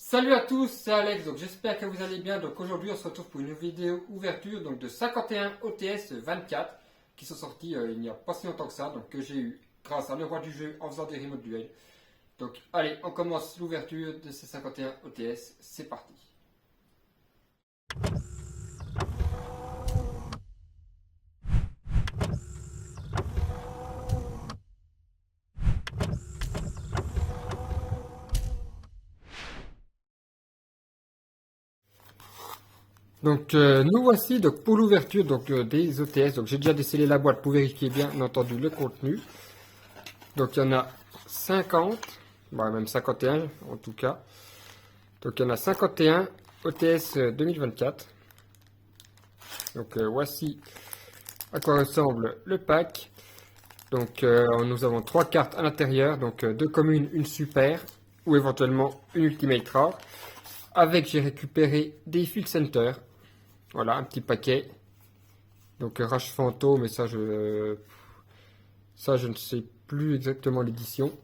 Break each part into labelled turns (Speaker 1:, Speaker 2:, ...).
Speaker 1: Salut à tous, c'est Alex, donc j'espère que vous allez bien. Donc aujourd'hui on se retrouve pour une vidéo ouverture donc de 51 OTS 24 qui sont sortis il n'y a pas si longtemps que ça, donc que j'ai eu grâce à le roi du jeu en faisant des remote duels. Donc allez, on commence l'ouverture de ces 51 OTS, c'est parti. Donc nous voici donc pour l'ouverture des OTS. Donc j'ai déjà décellé la boîte pour vérifier bien entendu le contenu. Donc il y en a 50, bon, même 51 en tout cas. Donc il y en a 51 OTS 2024. Donc voici à quoi ressemble le pack. Donc nous avons 3 cartes à l'intérieur, donc 2 communes, une super ou éventuellement une ultimate rare. Avec j'ai récupéré des field center. Voilà, un petit paquet. Donc Rage Fantôme, mais ça je ne sais plus exactement l'édition.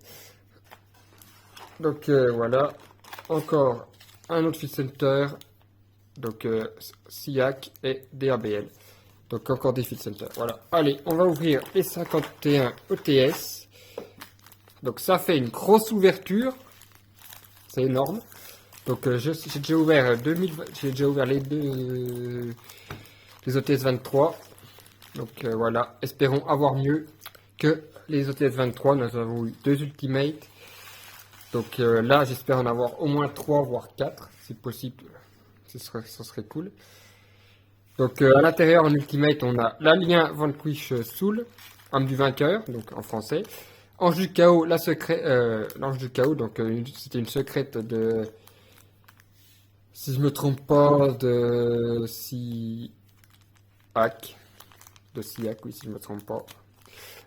Speaker 1: Donc voilà, encore un autre field center. Donc SIAC et DABL. Donc encore des field center. Voilà. Allez, on va ouvrir les 51 ETS. Donc ça fait une grosse ouverture. C'est énorme. Donc j'ai déjà ouvert j'ai déjà ouvert les OTS 23. Donc voilà, espérons avoir mieux que les OTS 23. Nous avons eu 2 ultimates. Donc là, j'espère en avoir au moins 3 voire 4 si possible. Ça serait cool. Donc à l'intérieur en ultimate, on a l'alien Vanquish Soul, âme du vainqueur, donc en français. Ange du chaos, l'ange du chaos, donc c'était une secrète de, si je me trompe pas, de SIAC, oui si je me trompe pas.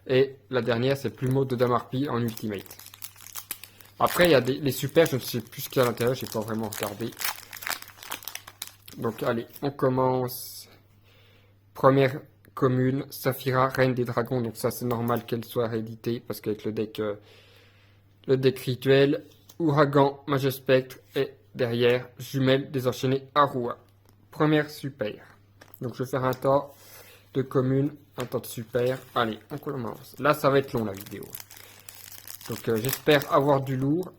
Speaker 1: Et la dernière c'est Plumeau de Damarpi en ultimate. Après il y a les super, je ne sais plus ce qu'il y a à l'intérieur, j'ai pas vraiment regardé. Donc allez, on commence. Première commune, Saphira, Reine des Dragons. Donc ça c'est normal qu'elle soit rééditée parce qu'avec le deck rituel, Ouragan, Majespectre et derrière, Jumelle désenchaînée Arua. Première super. Donc je vais faire un tas de communes, un tas de super. Allez, on commence. Là ça va être long la vidéo. Donc j'espère avoir du lourd.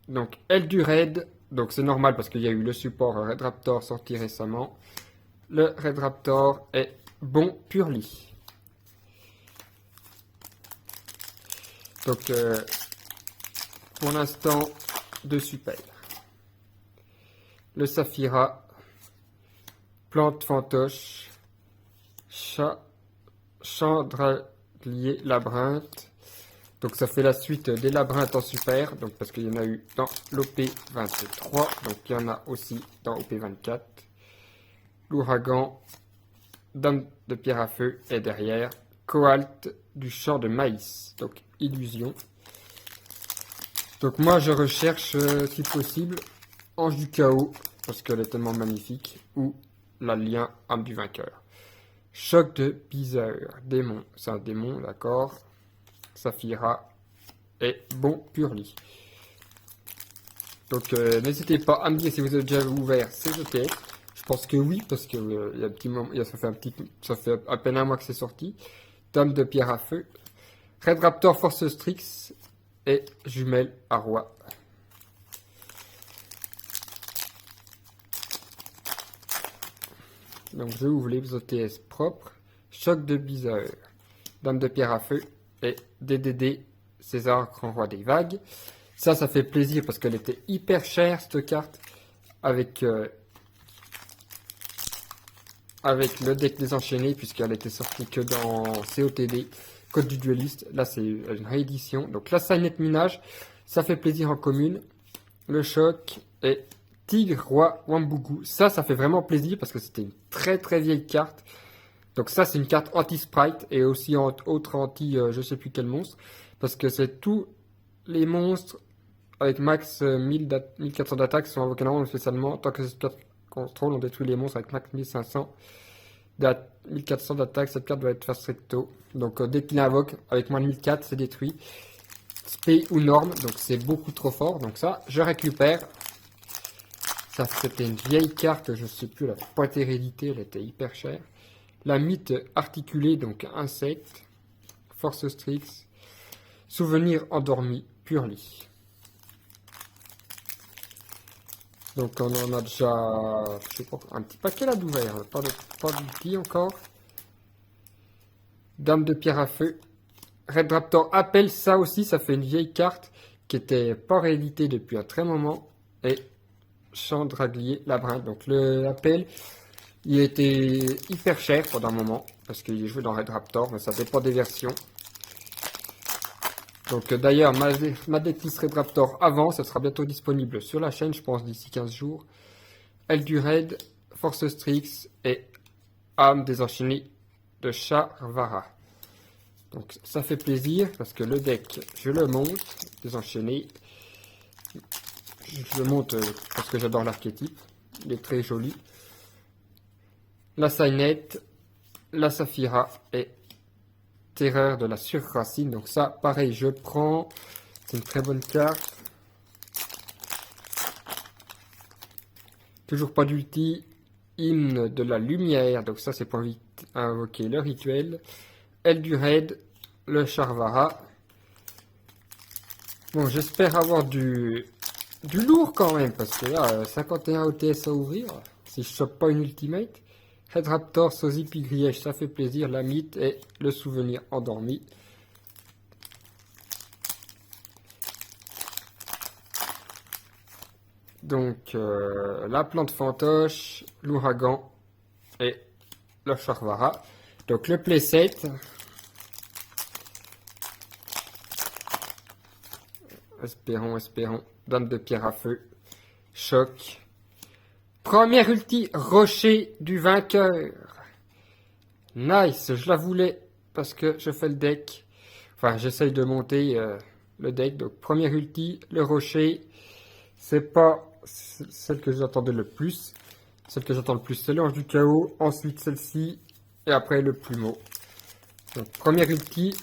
Speaker 1: Donc elle du raid. Donc c'est normal parce qu'il y a eu le support Red Raptor sorti récemment. Le Red Raptor est bon purely. Donc pour l'instant, 2 super. Le Saphira, Plante Fantoche, Chandelier Labyrinthe. Donc ça fait la suite des labyrinthes en super, donc parce qu'il y en a eu dans l'OP23, donc il y en a aussi dans OP24. L'ouragan, Dame de pierre à feu et derrière, Coalt du champ de maïs, donc illusion. Donc moi je recherche si possible Ange du chaos, parce qu'elle est tellement magnifique, ou l'alien âme du vainqueur. Choc de bizarre, démon, c'est un démon, d'accord. Saphira et bon purely. Donc n'hésitez pas à me dire si vous avez déjà ouvert ces OTS. Je pense que oui, parce que il y a un petit moment, ça fait à peine un mois que c'est sorti. Dame de pierre à feu, Red Raptor Force Strix et Jumelle à roi. Donc je ouvre les OTS propres. Choc de bizarre, Dame de pierre à feu et DDD César Grand Roi des Vagues. Ça fait plaisir parce qu'elle était hyper chère cette carte avec le deck désenchaîné puisqu'elle était sortie que dans COTD, Code du Dueliste. Là c'est une réédition. Donc la Signet Minage, ça fait plaisir en commune. Le choc et Tigre Roi Wambugu. Ça fait vraiment plaisir parce que c'était une très très vieille carte. Donc ça c'est une carte anti-sprite et aussi autre anti je sais plus quel monstre. Parce que c'est tous les monstres avec max 1400 d'attaque sont invoqués normalement spécialement. Tant que cette carte contrôle, on détruit les monstres avec max 1500 1400 d'attaque. Cette carte doit être fast recto. Donc dès qu'il invoque avec moins de 1400 c'est détruit. spé ou norme, donc c'est beaucoup trop fort. Donc ça, je récupère. Ça, c'était une vieille carte, je sais plus, la boîte hérédité, elle était hyper chère. La mythe articulée, donc insecte, force Strix, souvenir endormi, Purlie. Donc on en a déjà, je sais pas, un petit paquet là d'ouvert, pas d'outils encore. Dame de pierre à feu. Red Raptor appelle, ça aussi, ça fait une vieille carte qui était pas rééditée depuis un très moment. Et Chandraglier Labyrinthe. Donc l'appel, il était hyper cher pendant un moment, parce qu'il est joué dans Red Raptor, mais ça dépend des versions. Donc d'ailleurs, ma decklist Red Raptor avant, ça sera bientôt disponible sur la chaîne, je pense d'ici 15 jours. Elle du Raid, Force Strix et Âme désenchaînée de Charvara. Donc ça fait plaisir parce que le deck, je le monte, désenchaîné. Je le monte parce que j'adore l'archétype, il est très joli. La Sainette, la Saphira et Terreur de la Surracine. Donc ça, pareil, je prends. C'est une très bonne carte. Toujours pas d'ulti. Hymne de la Lumière. Donc ça, c'est pour invoquer le rituel. Elle du Raid, le Charvara. Bon, j'espère avoir du lourd quand même, parce que là, 51 OTS à ouvrir. Si je chope pas une ultimate. Red Raptor, Sosie, Pigriège, ça fait plaisir. La mythe et le souvenir endormi. Donc, la plante fantoche, l'ouragan et le Charvara. Donc, le playset. Espérons. Dame de pierre à feu. Choc. Première ulti, rocher du vainqueur. Nice, je la voulais parce que je fais le deck. Enfin, j'essaye de monter le deck. Donc, première ulti, le rocher. C'est pas celle que j'attendais le plus. Celle que j'attends le plus, c'est l'ange du chaos. Ensuite, celle-ci. Et après, le plumeau. Donc, première ulti.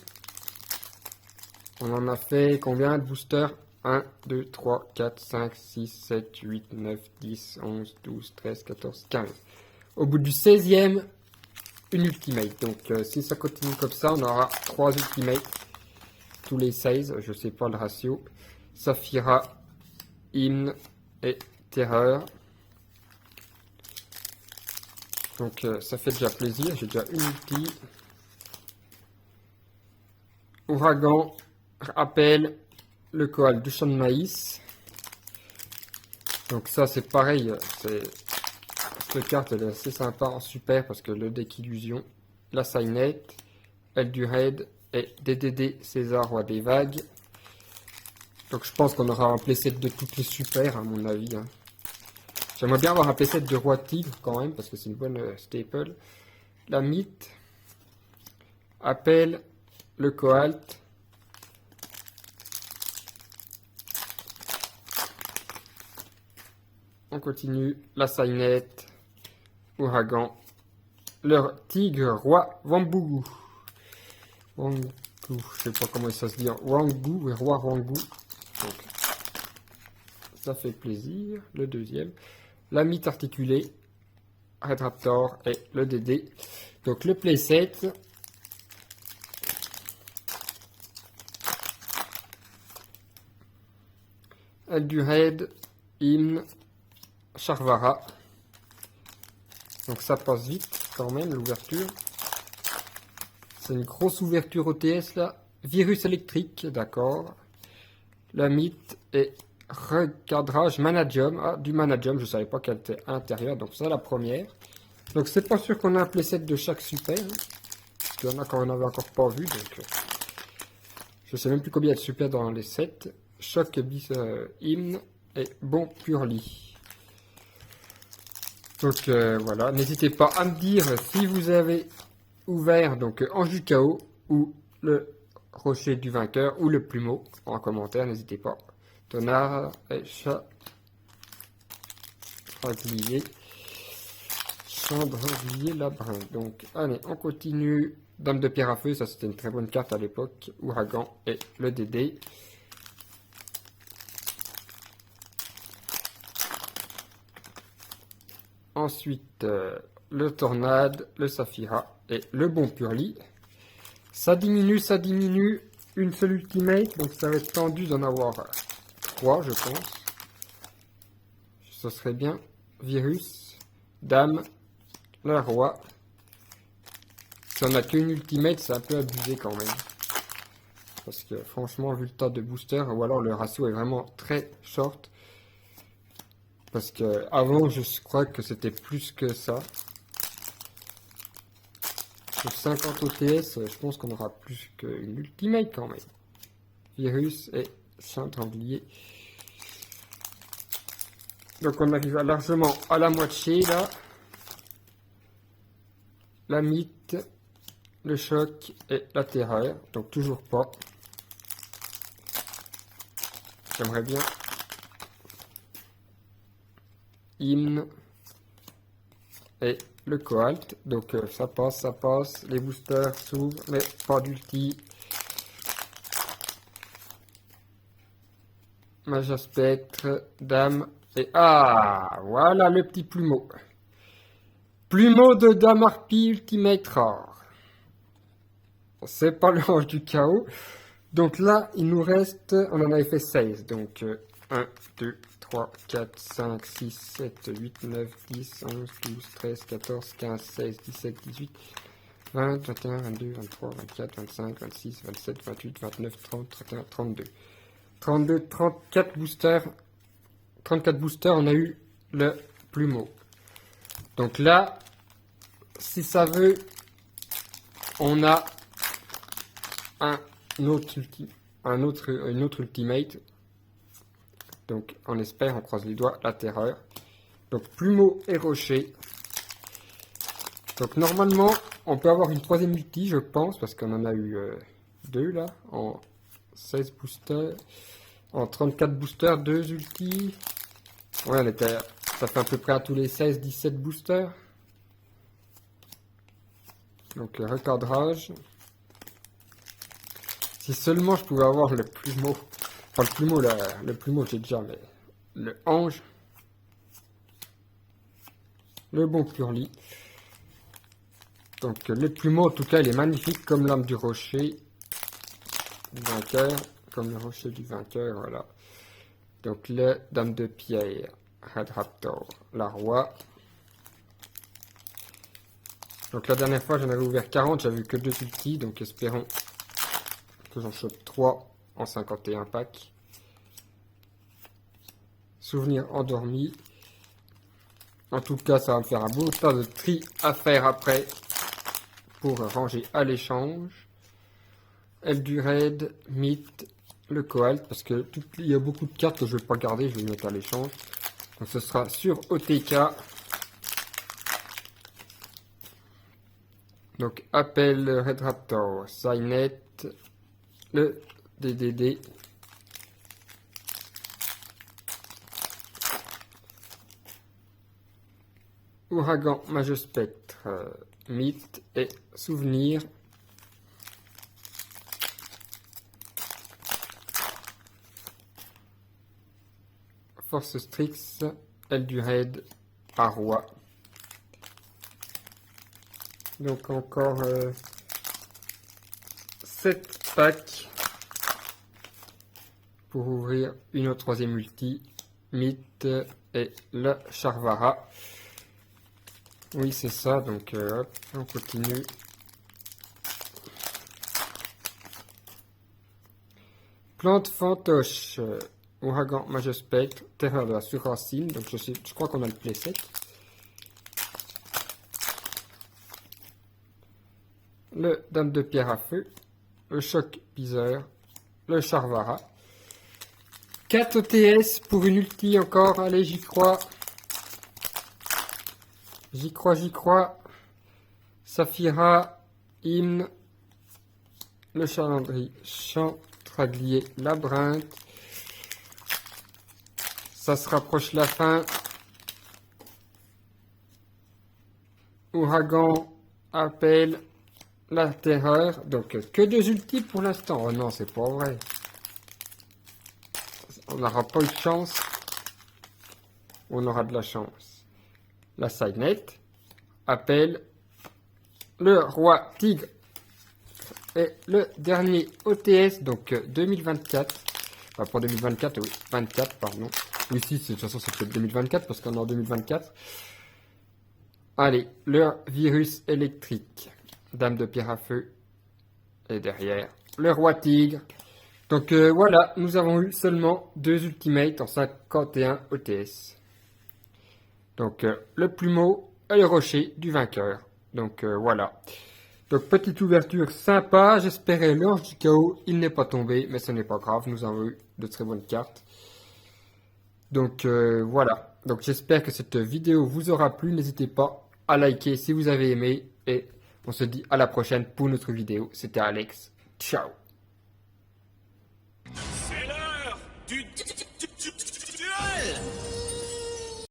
Speaker 1: On en a fait combien de boosters? 1, 2, 3, 4, 5, 6, 7, 8, 9, 10, 11, 12, 13, 14, 15. Au bout du 16e, une ultimate. Donc si ça continue comme ça, on aura 3 ultimates. Tous les 16, je sais pas le ratio. Saphira, Hymne et Terreur. Donc ça fait déjà plaisir. J'ai déjà une ulti. Ouragan, appel. Le koal du champ de maïs. Donc ça c'est pareil, cette carte elle est assez sympa en super parce que le deck illusion, la Sainette, elle du raid et DDD César roi des vagues. Donc je pense qu'on aura un playset de toutes les super à mon avis. Hein. J'aimerais bien avoir un playset de roi tigre quand même parce que c'est une bonne staple. La mythe, appel, le coalt. On continue, la Sainette, Ouragan, le tigre roi Wambougou. Wangou, je sais pas comment ça se dit, Wangou et roi Wangou. Donc, ça fait plaisir. Le deuxième, la mythe articulée, Red Raptor et le DD. Donc le playset. Elle du raid, hymne. Charvara. Donc ça passe vite quand même l'ouverture. C'est une grosse ouverture OTS là. Virus électrique, d'accord. La mythe et recadrage Manadium. Ah, du Manadium, je savais pas qu'elle était à l'intérieur. Donc ça la première. Donc c'est pas sûr qu'on a un playset de chaque super. Hein. Il y en a qu'on n'avait encore pas vu. Donc je sais même plus combien de super dans les sets. Choc bis hymne et bon Purlie. Donc voilà, n'hésitez pas à me dire si vous avez ouvert donc Ange du Chaos ou le Rocher du Vainqueur ou le Plumeau en commentaire, n'hésitez pas. Tonard et Chandelier Labyrinthe. Donc allez, on continue. Dame de pierre à feu, ça c'était une très bonne carte à l'époque. Ouragan et le DD. Ensuite, le Tornade, le Saphira et le Bon Purli. Ça diminue, ça diminue. Une seule ultimate, donc ça va être tendu d'en avoir 3, je pense. Ce serait bien. Virus, Dame, la Roi. Si on n'a qu'une ultimate, c'est un peu abusé quand même. Parce que franchement, vu le tas de boosters, ou alors le ratio est vraiment très short. Parce que avant, je crois que c'était plus que ça. Sur 50 OTS, je pense qu'on aura plus qu'une ultimate quand même. Virus et Chantanglier. Donc on arrive largement à la moitié là. La mythe, le choc et la terreur. Donc toujours pas. J'aimerais bien. Hymne et le Coalt. Donc ça passe. Les boosters s'ouvrent, mais pas d'ulti. Magia Spectre, Dame et... Ah, voilà le petit plumeau. Plumeau de Dame Harpie Ultimate Rare. C'est pas le Ange du Chaos. Donc là, il nous reste... On en avait fait 16. Donc 1, 2, 3, 4, 5, 6, 7, 8, 9, 10, 11, 12, 13, 14, 15, 16, 17, 18, 20, 21, 22, 23, 24, 25, 26, 27, 28, 29, 30, 31, 32. 32, 34 boosters. 34 boosters, on a eu le plumeau. Donc là, si ça veut, on a une autre ultimate. Donc on espère, on croise les doigts, la terreur. Donc plumeau et rocher. Donc normalement, on peut avoir une troisième ulti, je pense, parce qu'on en a eu 2 là, en 16 boosters. En 34 boosters, 2 ultis. Ouais, ça fait à peu près à tous les 16-17 boosters. Donc recadrage. Si seulement je pouvais avoir le plumeau. Enfin le plumeau j'ai déjà, mais le ange. Le bon Purli. Donc le plumeau en tout cas il est magnifique comme l'âme du rocher. Du vainqueur. Comme le rocher du vainqueur, voilà. Donc le Dame de Pierre, Red Raptor, la Roi. Donc la dernière fois j'en avais ouvert 40, j'avais eu que 2 ultis, donc espérons que j'en chope 3 en 51 packs. Souvenir endormi. En tout cas ça va me faire un beau tas de tri à faire après pour ranger à l'échange. Elle du raid, mythe, le Coalt, parce que il y a beaucoup de cartes que je ne vais pas garder, je vais mettre à l'échange. Donc ce sera sur OTK. Donc appel Red Raptor, Signet, le DDD. Ouragan, Magie Spectre, mythe et souvenir. Force Strix, elle du raid, à Roi. Donc encore 7 packs pour ouvrir une autre troisième ulti, mythe et le Charvara. Oui c'est ça, donc hop, on continue. Plante fantoche. Ouragan, Magie Spectre, Terreur de la Surracine. Donc je crois qu'on a le playset. Le Dame de Pierre à Feu. Le Choc Piseur. Le Charvara. 4 OTS pour une ulti encore. Allez, j'y crois. J'y crois, j'y crois. Saphira. Hymne. Le Chantraglier. Labyrinthe. Ça se rapproche la fin. Ouragan, appel, la terreur. Donc que 2 ultis pour l'instant. Oh non, c'est pas vrai. On n'aura pas eu de chance. On aura de la chance. la Sidenet, appelle le roi tigre. Et le dernier OTS, donc 2024. Enfin, pour 2024, oui, 24, pardon. Oui, si, de toute façon, c'est peut-être 2024 parce qu'on est en 2024. Allez, le virus électrique. Dame de pierre à feu. Et derrière, le roi tigre. Donc voilà, nous avons eu seulement 2 ultimates en 51 OTS. Donc le plumeau et le rocher du vainqueur. Donc voilà. Donc petite ouverture sympa, j'espérais l'ange du chaos, il n'est pas tombé, mais ce n'est pas grave, nous avons eu de très bonnes cartes. Donc voilà, donc j'espère que cette vidéo vous aura plu, n'hésitez pas à liker si vous avez aimé, et on se dit à la prochaine pour notre vidéo, c'était Alex, ciao.
Speaker 2: C'est l'heure du